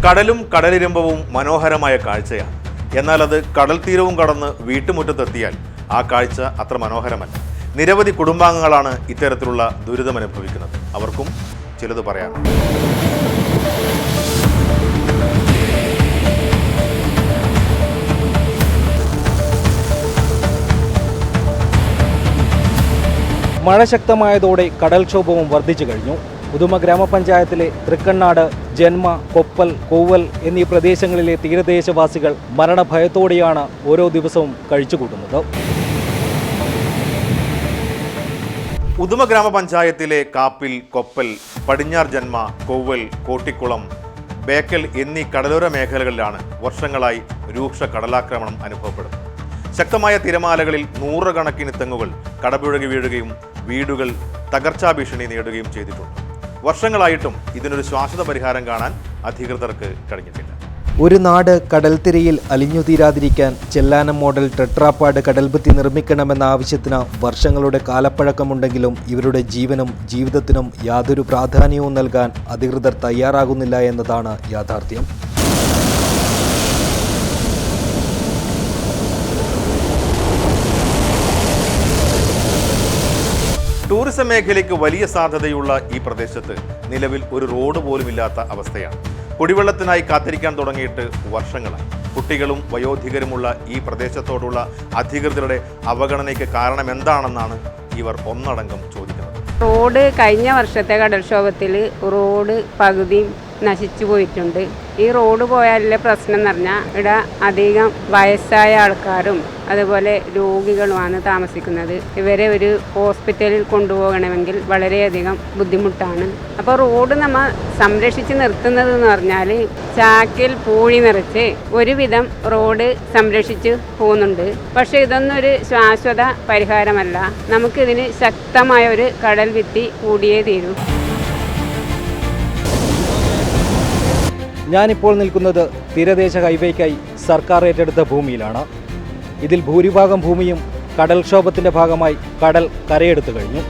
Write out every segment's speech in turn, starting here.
കടലും കടലിരമ്പവും മനോഹരമായ കാഴ്ചയാണ്. എന്നാൽ അത് കടൽ തീരവും കടന്ന് വീട്ടുമുറ്റത്തെത്തിയാൽ ആ കാഴ്ച അത്ര മനോഹരമല്ല. നിരവധി കുടുംബാംഗങ്ങളാണ് ഇത്തരത്തിലുള്ള ദുരിതമനുഭവിക്കുന്നത്. അവർക്കും ചിലത് പറയാനുണ്ട്. മഴ ശക്തമായതോടെ കടൽക്ഷോഭവും വർദ്ധിച്ചു കഴിഞ്ഞു. ഉദുമ ഗ്രാമപഞ്ചായത്തിലെ തൃക്കണ്ണാട്, ജന്മ, കൊപ്പൽ, കോവൽ എന്നീ പ്രദേശങ്ങളിലെ തീരദേശവാസികൾ മരണഭയത്തോടെയാണ് ഓരോ ദിവസവും കഴിച്ചുകൂട്ടുന്നത്. ഉദുമ ഗ്രാമപഞ്ചായത്തിലെ കാപ്പിൽ, കൊപ്പൽ, പടിഞ്ഞാർ ജന്മ, കോവൽ, കോട്ടിക്കുളം, ബേക്കൽ എന്നീ കടലോര മേഖലകളിലാണ് വർഷങ്ങളായി രൂക്ഷ കടലാക്രമണം അനുഭവപ്പെടുന്നത്. ശക്തമായ തിരമാലകളിൽ നൂറുകണക്കിന് തെങ്ങുകൾ കടപുഴകി വീഴുകയും വീടുകൾ തകർച്ചാ ഭീഷണി നേടുകയും ചെയ്തിട്ടുണ്ട്. വർഷങ്ങളായിട്ടും ഇതിനൊരു ശാശ്വത പരിഹാരം കാണാൻ അധികൃതർക്ക് കഴിഞ്ഞിട്ടില്ല. ഒരു നാട് കടൽത്തിരയിൽ അലിഞ്ഞുതീരാതിരിക്കാൻ ചെല്ലാനം മോഡൽ ടെട്രാപാഡ് കടൽഭിത്തി നിർമ്മിക്കണമെന്ന ആവശ്യത്തിന് വർഷങ്ങളുടെ കാലപ്പഴക്കമുണ്ടെങ്കിലും ഇവരുടെ ജീവനും ജീവിതത്തിനും യാതൊരു പ്രാധാന്യവും നൽകാൻ അധികൃതർ തയ്യാറാകുന്നില്ല എന്നതാണ് യാഥാർത്ഥ്യം. ടൂറിസം മേഖലയ്ക്ക് വലിയ സാധ്യതയുള്ള ഈ പ്രദേശത്ത് നിലവിൽ ഒരു റോഡ് പോലും ഇല്ലാത്ത അവസ്ഥയാണ്. കുടിവെള്ളത്തിനായി കാത്തിരിക്കാൻ തുടങ്ങിയിട്ട് വർഷങ്ങളായി. കുട്ടികളും വയോധികരുമുള്ള ഈ പ്രദേശത്തോടുള്ള അധികൃതരുടെ അവഗണനയ്ക്ക് കാരണം എന്താണെന്നാണ് ഇവർ ഒന്നടങ്കം ചോദിക്കുന്നത്. റോഡ് കഴിഞ്ഞ വർഷത്തെ കടൽക്ഷോഭത്തിൽ റോഡ് പകുതി നശിച്ചു പോയിട്ടുണ്ട്. ഈ റോഡ് പോയാലുള്ള പ്രശ്നം എന്ന് പറഞ്ഞാൽ ഇവിടെ അധികം വയസ്സായ ആൾക്കാരും അതുപോലെ രോഗികളുമാണ് താമസിക്കുന്നത്. ഇവരെ ഒരു ഹോസ്പിറ്റലിൽ കൊണ്ടുപോകണമെങ്കിൽ വളരെയധികം ബുദ്ധിമുട്ടാണ്. അപ്പോൾ റോഡ് നമ്മൾ സംരക്ഷിച്ച് നിർത്തുന്നത് എന്ന് പറഞ്ഞാൽ ചാക്കിൽ പൂഴി നിറച്ച് ഒരുവിധം റോഡ് സംരക്ഷിച്ച് പോകുന്നുണ്ട്. പക്ഷേ ഇതൊന്നും ഒരു ശാശ്വത പരിഹാരമല്ല. നമുക്കിതിന് ശക്തമായ ഒരു കടൽ ഭിത്തി കൂടിയേ തീരൂ. ഞാനിപ്പോൾ നിൽക്കുന്നത് തീരദേശ ഹൈവേക്കായി സർക്കാർ ഏറ്റെടുത്ത ഭൂമിയിലാണ്. ഇതിൽ ഭൂരിഭാഗം ഭൂമിയും കടൽക്ഷോഭത്തിൻ്റെ ഭാഗമായി കടൽ കരയെടുത്തു കഴിഞ്ഞു.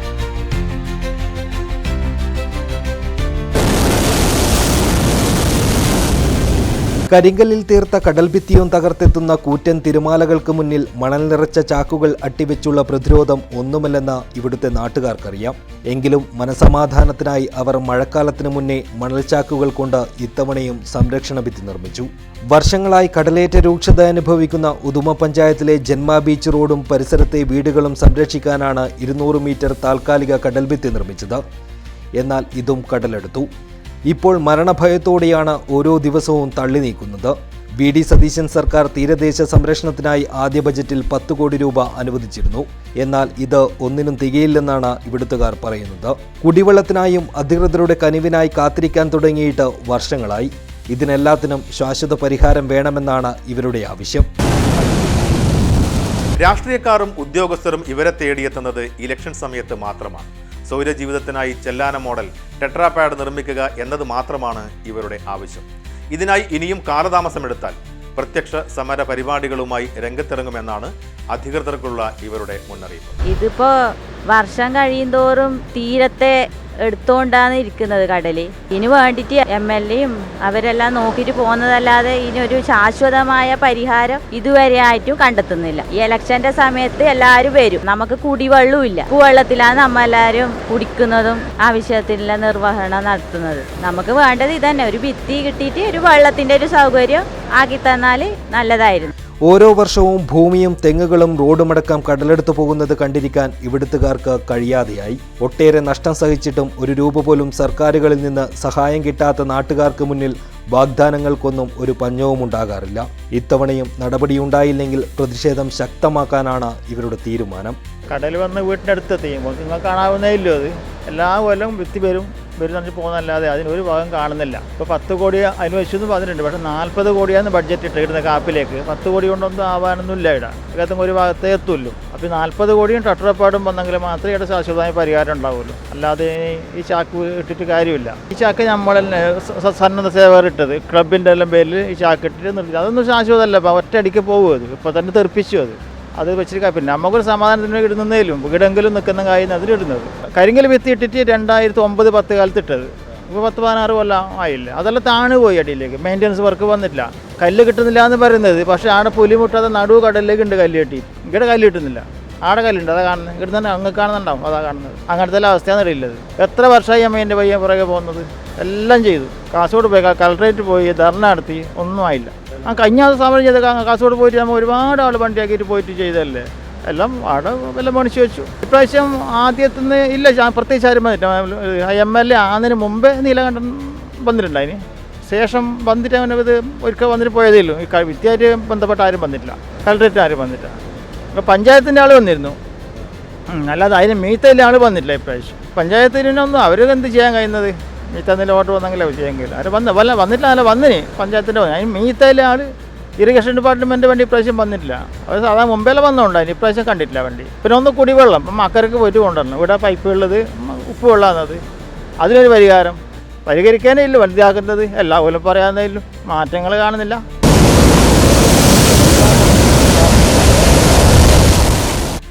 കരിങ്കല്ലിൽ തീർത്ത കടൽഭിത്തിയും തകർത്തെത്തുന്ന കൂറ്റൻ തിരമാലകൾക്ക് മുന്നിൽ മണൽ നിറച്ച ചാക്കുകൾ അട്ടിവെച്ചുള്ള പ്രതിരോധം ഒന്നുമല്ലെന്ന് ഇവിടുത്തെ നാട്ടുകാർക്കറിയാം. എങ്കിലും മനസമാധാനത്തിനായി അവർ മഴക്കാലത്തിന് മുന്നേ മണൽച്ചാക്കുകൾ കൊണ്ട് ഇത്തവണയും സംരക്ഷണ ഭിത്തി നിർമ്മിച്ചു. വർഷങ്ങളായി കടലേറ്റ രൂക്ഷത അനുഭവിക്കുന്ന ഉദുമ പഞ്ചായത്തിലെ ജന്മ ബീച്ച് റോഡും പരിസരത്തെ വീടുകളും സംരക്ഷിക്കാനാണ് 200 മീറ്റർ താൽക്കാലിക കടൽഭിത്തി നിർമ്മിച്ചത്. എന്നാൽ ഇതും കടലെടുത്തു. ഇപ്പോൾ മരണഭയത്തോടെയാണ് ഓരോ ദിവസവും തള്ളി നീക്കുന്നത്. വി.ഡി. സതീശൻ സർക്കാർ തീരദേശ സംരക്ഷണത്തിനായി ആദ്യ ബജറ്റിൽ 10 കോടി രൂപ അനുവദിച്ചിരുന്നു. എന്നാൽ ഇത് ഒന്നിനും തികയില്ലെന്നാണ് ഇവിടുത്തുകാർ പറയുന്നത്. കുടിവെള്ളത്തിനായും അധികൃതരുടെ കനിവിനായി കാത്തിരിക്കാൻ തുടങ്ങിയിട്ട് വർഷങ്ങളായി. ഇതിനെല്ലാത്തിനും ശാശ്വത പരിഹാരം വേണമെന്നാണ് ഇവരുടെ ആവശ്യം. രാഷ്ട്രീയക്കാരും ഉദ്യോഗസ്ഥരും ഇവരെ തേടിയെത്തുന്നത് ഇലക്ഷൻ സമയത്ത് മാത്രമാണ്. സൗരജീവിതത്തിനായി ചെല്ലാനം മോഡൽ ടെട്രാപാഡ് നിർമ്മിക്കുക എന്നത് മാത്രമാണ് ഇവരുടെ ആവശ്യം. ഇതിനായി ഇനിയും കാലതാമസമെടുത്താൽ പ്രത്യക്ഷ സമര പരിപാടികളുമായി രംഗത്തിറങ്ങുമെന്നാണ് അധികൃതർക്കുള്ള ഇവരുടെ മുന്നറിയിപ്പ്. ഇതിപ്പോ വർഷം കഴിയുന്തോറും തീരത്തെ എടുത്തുകൊണ്ടാണ് ഇരിക്കുന്നത് കടല്. ഇതിന് വേണ്ടിയിട്ട് MLAയും അവരെല്ലാം നോക്കിയിട്ട് പോകുന്നതല്ലാതെ ഇതിനൊരു ശാശ്വതമായ പരിഹാരം ഇതുവരെ ആയിട്ടും കണ്ടെത്തുന്നില്ല. ഈ ഇലക്ഷന്റെ സമയത്ത് എല്ലാവരും വരും. നമുക്ക് കുടിവെള്ളവും ഇല്ല. വെള്ളത്തിലാണ് നമ്മളെല്ലാവരും കുടിക്കുന്നതും ആവശ്യത്തിലുള്ള നിർവഹണം നടത്തുന്നത്. നമുക്ക് വേണ്ടത് ഇതന്നെ, ഒരു ഭിത്തി കിട്ടിയിട്ട് ഒരു വെള്ളത്തിന്റെ ഒരു സൗകര്യം ആക്കി തന്നാൽ നല്ലതായിരുന്നു. ഓരോ വർഷവും ഭൂമിയും തെങ്ങുകളും റോഡുമടക്കം കടലെടുത്തു പോകുന്നത് കണ്ടിരിക്കാൻ ഇവിടുത്തുകാർക്ക് കഴിയാതെയായി. ഒട്ടേറെ നഷ്ടം സഹിച്ചിട്ടും ഒരു രൂപ പോലും സർക്കാരുകളിൽ നിന്ന് സഹായം കിട്ടാത്ത നാട്ടുകാർക്ക് മുന്നിൽ വാഗ്ദാനങ്ങൾക്കൊന്നും ഒരു പഞ്ഞവും ഉണ്ടാകാറില്ല. ഇത്തവണയും നടപടിയുണ്ടായില്ലെങ്കിൽ പ്രതിഷേധം ശക്തമാക്കാനാണ് ഇവരുടെ തീരുമാനം. കടൽ വന്ന് വീട്ടിൻ്റെ അടുത്തെത്തി നിങ്ങൾ കാണാവുന്നേ ഇല്ലോ. അത് എല്ലാ കൊല്ലം ഭിത്തി വരും പോകുന്നതല്ലാതെ അതിനൊരു ഭാഗം കാണുന്നില്ല. ഇപ്പോൾ 10 കോടി അനുവദിച്ചെന്ന് പറഞ്ഞിട്ടുണ്ട്. പക്ഷേ 40 കോടിയാണ് ബഡ്ജറ്റ് ഇട്ടിരുന്ന കാപ്പിലേക്ക്. 10 കോടി കൊണ്ടൊന്നും ആവാനൊന്നുമില്ല. ഇവിടെ ഏകദേശം ഒരു ഭാഗത്തേ എത്തുള്ളൂ. അപ്പോൾ 40 കോടിയും ടെട്രാപാഡും വന്നെങ്കിൽ മാത്രമേ ഇവിടെ ശാശ്വതമായ പരിഹാരം ഉണ്ടാവുള്ളൂ. അല്ലാതെ ഈ ചാക്ക് ഇട്ടിട്ട് കാര്യമില്ല. ഈ ചാക്ക് നമ്മൾ സന്നദ്ധ സേവകർ ഇട്ടത് ക്ലബിൻ്റെ എല്ലാം പേരിൽ ഈ ചാക്ക് ഇട്ടിട്ട് നിർത്തി. അതൊന്നും ശാശ്വതമല്ല. ഒറ്റയടിക്ക് പോകും. അത് ഇപ്പോൾ തന്നെ തെറിപ്പിച്ചു. അത് വെച്ചിട്ട് പിന്നെ നമുക്കൊരു സമാധാനത്തിന് ഇടുന്നേലും ഇവിടെങ്കിലും നിൽക്കുന്ന കാര്യം അതിലിടുന്നത്. കരിങ്കൽ ഭിത്തി ഇട്ടിട്ട് 2009-10 കാലത്ത് ഇട്ടത്. ഇപ്പോൾ 10-16 കൊല്ലം ആയില്ല. അതെല്ലാം താണു പോയി അടിയിലേക്ക്, മെയിൻ്റനൻസ് വർക്ക് വന്നിട്ടില്ല. കല്ല് കിട്ടുന്നില്ല എന്ന് പറയുന്നത്, പക്ഷേ ആടെ പുലിമുട്ടാതെ നടുവ് കടലിലേക്ക് ഉണ്ട് കല്ല് കെട്ടി. ഇവിടെ കല്ല് കിട്ടുന്നില്ല, ആടെ കല്ലുണ്ട്, അതാ കാണുന്നത്. ഇവിടെ തന്നെ അങ്ങ് കാണുന്നുണ്ടാവും, അതാ കാണുന്നത്. അങ്ങനത്തെ അവസ്ഥയാണ് അറിയില്ലത്. എത്ര വർഷമായി അമ്മ എൻ്റെ പയ്യൻ പുറകെ പോകുന്നത്, എല്ലാം ചെയ്തു. കാസർഗോഡ് പോയി, കളക്ട്രേറ്റ് പോയി, ധർണ നടത്തി, ഒന്നും ആയില്ല. കഴിഞ്ഞ സമരം ചെയ്ത കാസർഗോഡ് പോയിട്ട് നമ്മൾ ഒരുപാട് ആൾ വണ്ടിയാക്കിയിട്ട് പോയിട്ട് ചെയ്തതല്ലേ, എല്ലാം അവിടെ എല്ലാം പണിച്ച് വെച്ചു. ഇപ്രാവശ്യം ആദ്യത്തുനിന്ന് ഇല്ല, പ്രത്യേകിച്ച് ആരും വന്നിട്ടില്ല. MLA ആകുന്നതിന് മുമ്പേ നീലകണ്ഠൻ വന്നിട്ടുണ്ടായിന്, ശേഷം വന്നിട്ട് അവനെ ഇത് ഒരിക്കൽ വന്നിട്ട് പോയതേ ഉള്ളൂ. ഈ വിദ്യയായിട്ട് ബന്ധപ്പെട്ട ആരും വന്നിട്ടില്ല, കളക്ട്രേറ്റ് ആരും വന്നിട്ടില്ല. ഇപ്പോൾ പഞ്ചായത്തിൻ്റെ ആൾ വന്നിരുന്നു, അല്ലാതെ അതിന് മീത്തയിലെ ആൾ വന്നിട്ടില്ല ഇപ്രാവശ്യം. പഞ്ചായത്തിനൊന്നും അവർക്ക് എന്ത് ചെയ്യാൻ കഴിയുന്നത്, മീത്തതിൻ്റെ ഓർഡർ വന്നെങ്കിൽ അവർ ചെയ്യാൻ കഴിയില്ല. അവർ വന്നിട്ടില്ല, അല്ല വന്നിന് പഞ്ചായത്തിൻ്റെ അതിന് മീത്തയിലെ ആൾ ഇറിഗേഷൻ ഡിപ്പാർട്ട്മെൻറ്റ് വണ്ടി ഇപ്രാവശ്യം വന്നിട്ടില്ല. അവർ സാധാരണ മുമ്പേലെ വന്നുകൊണ്ടായിരുന്നു, ഇപ്രാവശ്യം കണ്ടിട്ടില്ല വണ്ടി. പിന്നെ ഒന്ന് കുടിവെള്ളം അക്കരക്ക് പോയിട്ട് കൊണ്ടുവരണം. ഇവിടെ പൈപ്പ് ഉള്ളത് ഉപ്പ് വെള്ളമാണത്, അതിനൊരു പരിഹരിക്കാനേ ഇല്ല, വലുതാക്കുന്നത്. എല്ലാ പോലും പറയാവുന്നതിലും മാറ്റങ്ങൾ കാണുന്നില്ല.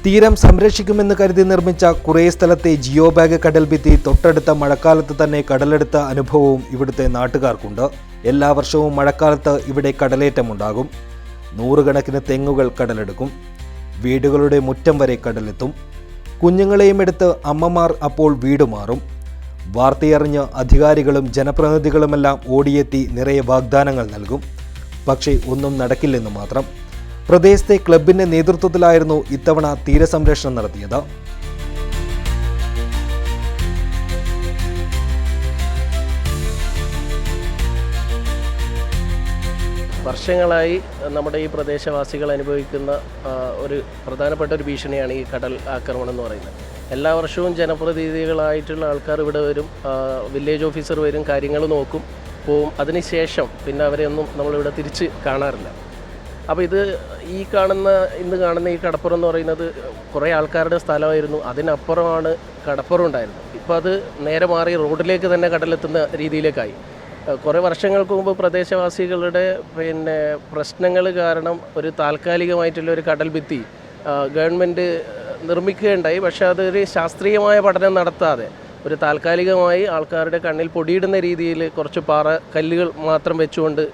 തീരം സംരക്ഷിക്കുമെന്ന് കരുതി നിർമ്മിച്ച കുറേ സ്ഥലത്തെ ജിയോ ബാഗ് കടൽഭിത്തി തൊട്ടടുത്ത മഴക്കാലത്ത് തന്നെ കടലെടുത്ത അനുഭവവും ഇവിടുത്തെ നാട്ടുകാർക്കുണ്ട്. എല്ലാ വർഷവും മഴക്കാലത്ത് ഇവിടെ കടലേറ്റമുണ്ടാകും. 100 കണക്കിന് തെങ്ങുകൾ കടലെടുക്കും. വീടുകളുടെ മുറ്റം വരെ കടലെത്തും. കുഞ്ഞുങ്ങളെയും എടുത്ത് അമ്മമാർ അപ്പോൾ വീട് മാറും. വാർത്തയറിഞ്ഞ് അധികാരികളും ജനപ്രതിനിധികളുമെല്ലാം ഓടിയെത്തി നിറയെ വാഗ്ദാനങ്ങൾ നൽകും. പക്ഷേ ഒന്നും നടക്കില്ലെന്ന് മാത്രം. പ്രദേശത്തെ ക്ലബിൻ്റെ നേതൃത്വത്തിലായിരുന്നു ഇത്തവണ തീരസംരക്ഷണം നടത്തിയത്. വർഷങ്ങളായി നമ്മുടെ ഈ പ്രദേശവാസികൾ അനുഭവിക്കുന്ന ഒരു പ്രധാനപ്പെട്ട ഒരു ഭീഷണിയാണ് ഈ കടൽ ആക്രമണം എന്ന് പറയുന്നത്. എല്ലാ വർഷവും ജനപ്രതിനിധികളായിട്ടുള്ള ആൾക്കാർ ഇവിടെ വരും, വില്ലേജ് ഓഫീസർ വരും, കാര്യങ്ങൾ നോക്കും, പോവും. അതിനുശേഷം പിന്നെ അവരെയൊന്നും നമ്മളിവിടെ തിരിച്ച് കാണാറില്ല. അപ്പോൾ ഇന്ന് കാണുന്ന ഈ കടപ്പുറം എന്ന് പറയുന്നത് കുറേ ആൾക്കാരുടെ സ്ഥലമായിരുന്നു. അതിനപ്പുറമാണ് കടപ്പുറം ഉണ്ടായിരുന്നത്. ഇപ്പോൾ അത് നേരെ മാറി റോഡിലേക്ക് തന്നെ കടലെത്തുന്ന രീതിയിലേക്കായി. കുറേ വർഷങ്ങൾക്ക് മുമ്പ് പ്രദേശവാസികളുടെ പ്രശ്നങ്ങൾ കാരണം ഒരു താൽക്കാലികമായിട്ടുള്ള ഒരു കടൽ ഭിത്തി ഗവൺമെൻറ് നിർമ്മിക്കുകയുണ്ടായി. പക്ഷേ അതൊരു ശാസ്ത്രീയമായ പഠനം നടത്താതെ ഒരു താൽക്കാലികമായി ആൾക്കാരുടെ കണ്ണിൽ പൊടിയിടുന്ന രീതിയിൽ കുറച്ച് കല്ലുകൾ മാത്രം വെച്ചുകൊണ്ട്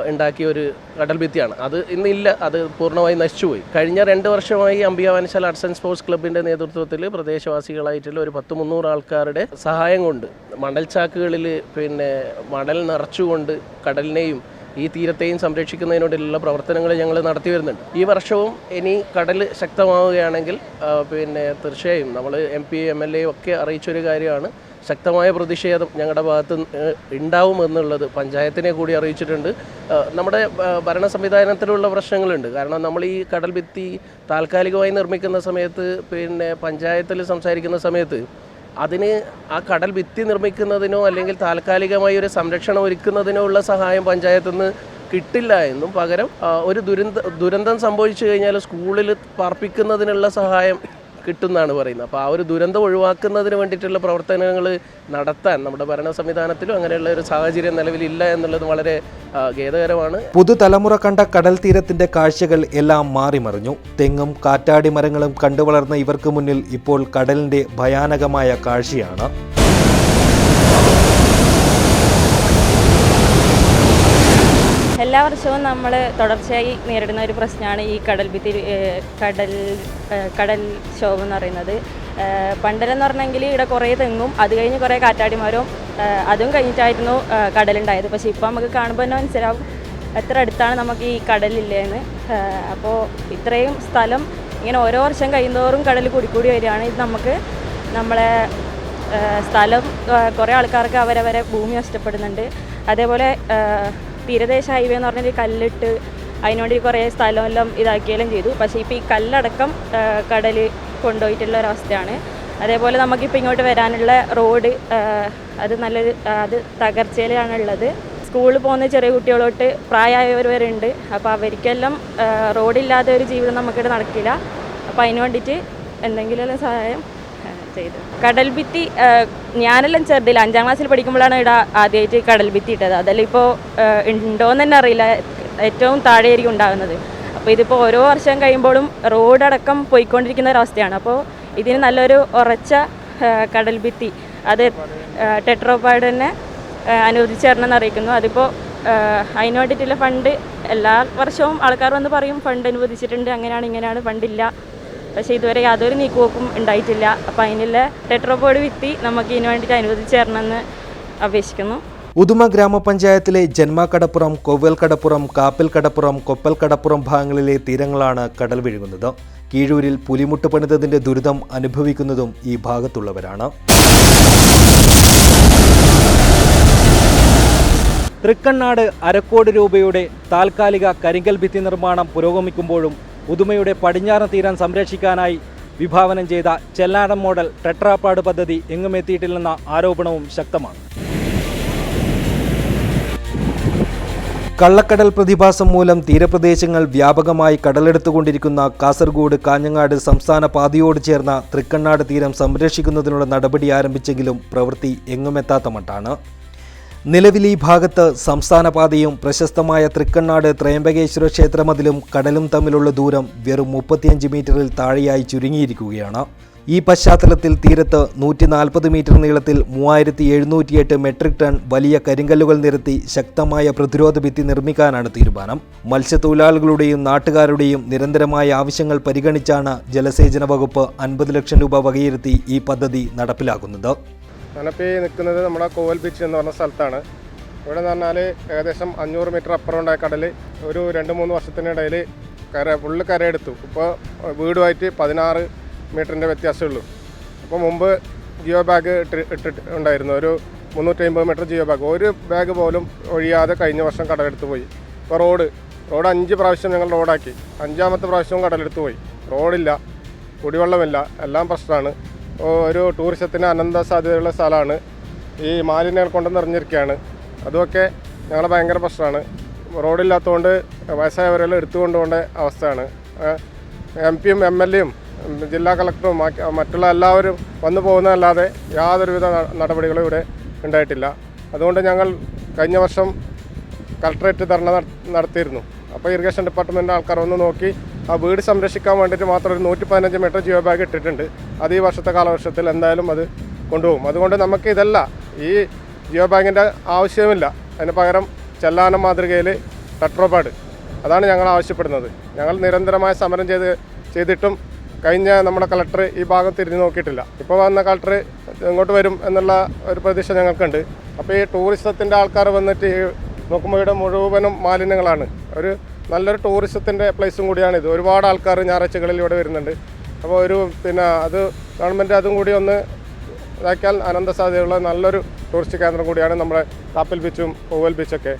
ഉണ്ടാക്കിയ ഒരു കടൽ ഭിത്തിയാണ്. അത് ഇന്നില്ല, അത് പൂർണ്ണമായി നശിച്ചുപോയി. കഴിഞ്ഞ 2 വർഷമായി അംബിക വായനശാല ആർട്സ് ആൻഡ് സ്പോർട്സ് ക്ലബിൻ്റെ നേതൃത്വത്തിൽ പ്രദേശവാസികളായിട്ടുള്ള ഒരു 10-300 ആൾക്കാരുടെ സഹായം കൊണ്ട് മണൽ ചാക്കുകളിൽ മണൽ നിറച്ചുകൊണ്ട് കടലിനെയും ഈ തീരത്തെയും സംരക്ഷിക്കുന്നതിനോടുള്ള പ്രവർത്തനങ്ങൾ ഞങ്ങൾ നടത്തി വരുന്നുണ്ട്. ഈ വർഷവും ഇനി കടൽ ശക്തമാവുകയാണെങ്കിൽ തീർച്ചയായും നമ്മൾ MP MLA ഒക്കെ അറിയിച്ചൊരു കാര്യമാണ്, ശക്തമായ പ്രതിഷേധം ഞങ്ങളുടെ ഭാഗത്ത് ഉണ്ടാവുമെന്നുള്ളത് പഞ്ചായത്തിനെ കൂടി അറിയിച്ചിട്ടുണ്ട്. നമ്മുടെ ഭരണ സംവിധാനത്തിലുള്ള പ്രശ്നങ്ങളുണ്ട്. കാരണം നമ്മൾ ഈ കടൽ ഭിത്തി താൽക്കാലികമായി നിർമ്മിക്കുന്ന സമയത്ത് പഞ്ചായത്തിൽ സംസാരിക്കുന്ന സമയത്ത് അതിന് ആ കടൽ ഭിത്തി നിർമ്മിക്കുന്നതിനോ അല്ലെങ്കിൽ താൽക്കാലികമായി ഒരു സംരക്ഷണം ഒരുക്കുന്നതിനോ ഉള്ള സഹായം പഞ്ചായത്തിൽ നിന്ന് കിട്ടില്ല എന്നും പകരം ഒരു ദുരന്തം സംഭവിച്ചു കഴിഞ്ഞാൽ സ്കൂളിൽ പാർപ്പിക്കുന്നതിനുള്ള സഹായം കിട്ടുമെന്നാണ് പറയുന്നത്. അപ്പോൾ ആ ഒരു ദുരന്തം ഒഴിവാക്കുന്നതിന് വേണ്ടിയിട്ടുള്ള പ്രവർത്തനങ്ങൾ നടത്താൻ നമ്മുടെ ഭരണ സംവിധാനത്തിലും അങ്ങനെയുള്ള ഒരു സാഹചര്യം നിലവിലില്ല എന്നുള്ളത് വളരെ ഖേദകരമാണ്. പുതുതലമുറ കണ്ട കടൽ തീരത്തിന്റെ കാഴ്ചകൾ എല്ലാം മാറിമറിഞ്ഞു. തെങ്ങും കാറ്റാടി മരങ്ങളും കണ്ടുവളർന്ന ഇവർക്ക് മുന്നിൽ ഇപ്പോൾ കടലിന്റെ ഭയാനകമായ കാഴ്ചയാണ്. എല്ലാ വർഷവും നമ്മൾ തുടർച്ചയായി നേരിടുന്ന ഒരു പ്രശ്നമാണ് ഈ കടൽക്ഷോഭം എന്ന് പറയുന്നത്. പണ്ടെന്ന് പറഞ്ഞെങ്കിൽ ഇവിടെ കുറേ തെങ്ങും അത് കഴിഞ്ഞ് കുറേ കാറ്റാടിമരവും അതും കഴിഞ്ഞിട്ടായിരുന്നു കടലുണ്ടായത്. പക്ഷേ ഇപ്പോൾ നമുക്ക് കാണുമ്പോൾ തന്നെ മനസ്സിലാവും എത്ര അടുത്താണ് നമുക്ക് ഈ കടലില്ലെന്ന്. അപ്പോൾ ഇത്രയും സ്ഥലം ഇങ്ങനെ ഓരോ വർഷം കഴിയുന്തോറും കടൽ കൂടിക്കൂടി വരികയാണ്. ഇത് നമുക്ക് നമ്മളെ സ്ഥലം കുറേ ആൾക്കാർക്ക് അവരവരെ ഭൂമി നഷ്ടപ്പെടുന്നുണ്ട്. അതേപോലെ തീരദേശ ഹൈവേ എന്ന് പറഞ്ഞൊരു കല്ലിട്ട് അതിനുവേണ്ടി കുറേ സ്ഥലമെല്ലാം ഇതാക്കിയെല്ലാം ചെയ്തു. പക്ഷേ ഇപ്പോൾ ഈ കല്ലടക്കം കടൽ കൊണ്ടുപോയിട്ടുള്ള ഒരവസ്ഥയാണ്. അതേപോലെ നമുക്കിപ്പോൾ ഇങ്ങോട്ട് വരാനുള്ള റോഡ് അത് തകർച്ചയിലാണുള്ളത്. സ്കൂളിൽ പോകുന്ന ചെറിയ കുട്ടികളോട്ട് പ്രായമായവർ വരെ ഉണ്ട്. അപ്പോൾ അവർക്കെല്ലാം റോഡില്ലാതെ ഒരു ജീവിതം നമുക്കിവിടെ നടക്കില്ല. അപ്പോൾ അതിന് വേണ്ടിയിട്ട് എന്തെങ്കിലും സഹായം ചെയ്തു. കടൽ ഭിത്തി ഞാനെല്ലാം ചെറുതില്ല 5ാം ക്ലാസ്സിൽ പഠിക്കുമ്പോഴാണ് ഇവിടെ ആദ്യമായിട്ട് കടൽ ഭിത്തി ഇട്ടത്. അതെല്ലാം ഇപ്പോൾ ഉണ്ടോയെന്ന് തന്നെ അറിയില്ല, ഏറ്റവും താഴെയായിരിക്കും ഉണ്ടാകുന്നത്. അപ്പോൾ ഇതിപ്പോൾ ഓരോ വർഷം കഴിയുമ്പോഴും റോഡടക്കം പോയിക്കൊണ്ടിരിക്കുന്ന ഒരവസ്ഥയാണ്. അപ്പോൾ ഇതിന് നല്ലൊരു ഉറച്ച കടൽ ഭിത്തി അത് ടെട്രോപാഡ് തന്നെ അനുവദിച്ചു തരണമെന്ന് അറിയിക്കുന്നു. അതിപ്പോൾ അതിന് വേണ്ടിയിട്ടുള്ള ഫണ്ട് എല്ലാ വർഷവും ആൾക്കാർ വന്ന് പറയും ഫണ്ട് അനുവദിച്ചിട്ടുണ്ട്, അങ്ങനെയാണ് ഇങ്ങനെയാണ്, ഫണ്ടില്ല. പക്ഷേ ഇതുവരെ യാതൊരു നീക്കുപോക്കും ഉണ്ടായിട്ടില്ല. അപ്പോൾ അതിനുള്ള ടെട്രോപാഡ് ഭിത്തി നമുക്ക് ഇതിന് വേണ്ടിയിട്ട് അനുവദിച്ചു തരണമെന്ന് അപേക്ഷിക്കുന്നു. ഉദുമ ഗ്രാമപഞ്ചായത്തിലെ ജന്മകടപ്പുറം, കൊവ്വൽ കടപ്പുറം, കാപ്പിൽ കടപ്പുറം, കൊപ്പൽ കടപ്പുറം ഭാഗങ്ങളിലെ തീരങ്ങളാണ് കടൽ വിഴുങ്ങുന്നത്. കീഴൂരിൽ പുലിമുട്ട് പണിതതിന്റെ ദുരിതം അനുഭവിക്കുന്നതും ഈ ഭാഗത്തുള്ളവരാണ്. തൃക്കണ്ണാട് അരക്കോടി രൂപയുടെ താൽക്കാലിക കരിങ്കൽ ഭിത്തി നിർമ്മാണം പുരോഗമിക്കുമ്പോഴും ഉദുമയുടെ പടിഞ്ഞാറൻ തീരം സംരക്ഷിക്കാനായി വിഭാവനം ചെയ്ത ചെല്ലാനം മോഡൽ ടെട്രാപാഡ് പദ്ധതി എങ്ങും എത്തിയിട്ടില്ലെന്ന ആരോപണവും ശക്തമാണ്. കള്ളക്കടൽ പ്രതിഭാസം മൂലം തീരപ്രദേശങ്ങൾ വ്യാപകമായി കടലെടുത്തുകൊണ്ടിരിക്കുന്ന കാസർഗോഡ് കാഞ്ഞങ്ങാട് സംസ്ഥാന പാതയോട് ചേർന്ന തൃക്കണ്ണാട് തീരം സംരക്ഷിക്കുന്നതിനുള്ള നടപടി ആരംഭിച്ചെങ്കിലും പ്രവൃത്തി എങ്ങുമെത്താത്ത മട്ടാണ്. നിലവിൽ ഈ ഭാഗത്ത് സംസ്ഥാന പാതയും പ്രശസ്തമായ തൃക്കണ്ണാട് ത്രയംബകേശ്വര ക്ഷേത്രമതിലും കടലും തമ്മിലുള്ള ദൂരം വെറും 35 മീറ്ററിൽ താഴെയായി ചുരുങ്ങിയിരിക്കുകയാണ്. ഈ പശ്ചാത്തലത്തിൽ തീരത്ത് 140 മീറ്റർ നീളത്തിൽ 3708 മെട്രിക് ടൺ വലിയ കരിങ്കല്ലുകൾ നിരത്തി ശക്തമായ പ്രതിരോധ ഭിത്തി നിർമ്മിക്കാനാണ് തീരുമാനം. മത്സ്യത്തൊഴിലാളികളുടെയും നാട്ടുകാരുടെയും നിരന്തരമായ ആവശ്യങ്ങൾ പരിഗണിച്ചാണ് ജലസേചന വകുപ്പ് 50 ലക്ഷം രൂപ വകയിരുത്തി ഈ പദ്ധതി നടപ്പിലാക്കുന്നത്. ഞാനിപ്പോൾ ഈ നിൽക്കുന്നത് നമ്മുടെ കോവൽ ബീച്ച് എന്ന് പറഞ്ഞ സ്ഥലത്താണ്. ഇവിടെ എന്ന് പറഞ്ഞാൽ ഏകദേശം 500 മീറ്റർ അപ്പുറം ഉണ്ടായ കടൽ ഒരു 2-3 വർഷത്തിനിടയിൽ ഫുള്ള് കരയെടുത്തു. ഇപ്പോൾ വീടുമായിട്ട് 16 മീറ്ററിൻ്റെ വ്യത്യാസമേ ഉള്ളൂ. അപ്പോൾ മുമ്പ് ജിയോ ബാഗ് ഇട്ടിട്ട് ഉണ്ടായിരുന്നു, ഒരു 350 മീറ്റർ ജിയോ ബാഗ്. ഒരു ബാഗ് പോലും ഒഴിയാതെ കഴിഞ്ഞ വർഷം കടലെടുത്ത് പോയി. ഇപ്പോൾ റോഡ് 5 പ്രാവശ്യം ഞങ്ങൾ റോഡാക്കി. 5ാമത്തെ പ്രാവശ്യവും കടലെടുത്ത് പോയി. റോഡില്ല, കുടിവെള്ളമില്ല, എല്ലാം പ്രശ്നമാണ്. ഒരു ടൂറിസത്തിന് അനന്ത സാധ്യതയുള്ള സ്ഥലമാണ്. ഈ മാലിന്യങ്ങൾ കൊണ്ട് നിറഞ്ഞിരിക്കുകയാണ്. അതുമൊക്കെ ഞങ്ങളെ ഭയങ്കര പ്രശ്നമാണ്. റോഡില്ലാത്തതുകൊണ്ട് വയസ്സായവരെല്ലാം എടുത്തുകൊണ്ടുപോകേണ്ട അവസ്ഥയാണ്. MP-യും MLA-യും ജില്ലാ കളക്ടറും മറ്റുള്ള എല്ലാവരും വന്നു പോകുന്നതല്ലാതെ യാതൊരുവിധ നടപടികളും ഇവിടെ ഉണ്ടായിട്ടില്ല. അതുകൊണ്ട് ഞങ്ങൾ കഴിഞ്ഞ വർഷം കളക്ടറേറ്റ് ധർണ നടത്തിയിരുന്നു. അപ്പോൾ ഇറിഗേഷൻ ഡിപ്പാർട്ട്മെൻറ്റ് ആൾക്കാർ വന്ന് നോക്കി ആ വീട് സംരക്ഷിക്കാൻ വേണ്ടിയിട്ട് മാത്രം ഒരു 115 മീറ്റർ ജിയോ ബാഗ് ഇട്ടിട്ടുണ്ട്. അത് ഈ വർഷത്തെ കാലവർഷത്തിൽ എന്തായാലും അത് കൊണ്ടുപോകും. അതുകൊണ്ട് നമുക്ക് ഇതല്ല, ഈ ജിയോ ബാഗിൻ്റെ ആവശ്യമില്ല. അതിന് പകരം ചെല്ലാനം മാതൃകയിൽ ടെട്രോപാഡ്, അതാണ് ഞങ്ങൾ ആവശ്യപ്പെടുന്നത്. ഞങ്ങൾ നിരന്തരമായ സമരം ചെയ്തിട്ടും കഴിഞ്ഞ നമ്മുടെ കളക്ടർ ഈ ഭാഗം തിരിഞ്ഞു നോക്കിയിട്ടില്ല. ഇപ്പോൾ വന്ന കളക്ടർ ഇങ്ങോട്ട് വരും എന്നുള്ള ഒരു പ്രതീക്ഷ ഞങ്ങൾക്കുണ്ട്. അപ്പോൾ ഈ ടൂറിസത്തിൻ്റെ ആൾക്കാർ വന്നിട്ട് നോക്കുമ്പോൾ ഇവിടെ മുഴുവനും മാലിന്യങ്ങളാണ്. ഒരു നല്ലൊരു ടൂറിസത്തിൻ്റെ പ്ലേസും കൂടിയാണിത്. ഒരുപാട് ആൾക്കാർ ഞായറാഴ്ചകളിൽ ഇവിടെ വരുന്നുണ്ട്. അപ്പോൾ അത് ഗവൺമെൻറ് അതും കൂടി ഒന്ന് ഇതാക്കിയാൽ അനന്ത സാധ്യതയുള്ള നല്ലൊരു ടൂറിസ്റ്റ് കേന്ദ്രം കൂടിയാണ് നമ്മുടെ കാപ്പിൽ ബീച്ചും കോവൽ ബീച്ചൊക്കെ.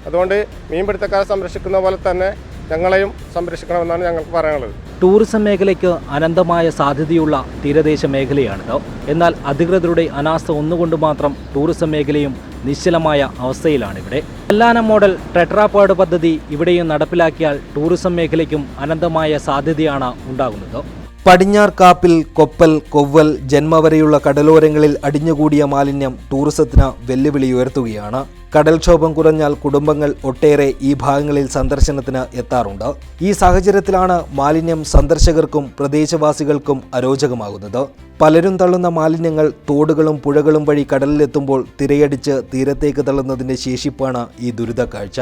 അതുകൊണ്ട് മീൻപിടുത്തക്കാരെ സംരക്ഷിക്കുന്ന പോലെ തന്നെ ഞങ്ങളെയും സംരക്ഷിക്കണമെന്നാണ് ഞങ്ങൾക്ക് പറയാനുള്ളത്. ടൂറിസം മേഖലയ്ക്ക് അനന്തമായ സാധ്യതയുള്ള തീരദേശ മേഖലയാണിത്. എന്നാൽ അധികൃതരുടെ അനാസ്ഥ ഒന്നുകൊണ്ട് മാത്രം ടൂറിസം മേഖലയും നിശ്ചലമായ അവസ്ഥയിലാണിവിടെ. ചെല്ലാനം മോഡൽ ടെട്രാപാഡ് പദ്ധതി ഇവിടെയും നടപ്പിലാക്കിയാൽ ടൂറിസം മേഖലയ്ക്കും അനന്തമായ സാധ്യതയാണ് ഉണ്ടാകുന്നത്. പടിഞ്ഞാർ കാപ്പിൽ, കൊപ്പൽ, കൊവ്വൽ, ജന്മ വരെയുള്ള കടലോരങ്ങളിൽ അടിഞ്ഞുകൂടിയ മാലിന്യം ടൂറിസത്തിന് വെല്ലുവിളി ഉയർത്തുകയാണ്. കടൽക്ഷോഭം കുറഞ്ഞാൽ കുടുംബങ്ങൾ ഒട്ടേറെ ഈ ഭാഗങ്ങളിൽ സന്ദർശനത്തിന് എത്താറുണ്ട്. ഈ സാഹചര്യത്തിലാണ് മാലിന്യം സന്ദർശകർക്കും പ്രദേശവാസികൾക്കും അരോചകമാകുന്നത്. പലരും തള്ളുന്ന മാലിന്യങ്ങൾ തോടുകളും പുഴകളും വഴി കടലിലെത്തുമ്പോൾ തിരയടിച്ച് തീരത്തേക്ക് തള്ളുന്നതിൻ്റെ ശേഷിപ്പാണ് ഈ ദുരിത കാഴ്ച.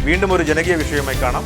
വീണ്ടും ഒരു ജനകീയ വിഷയമായി കാണാം.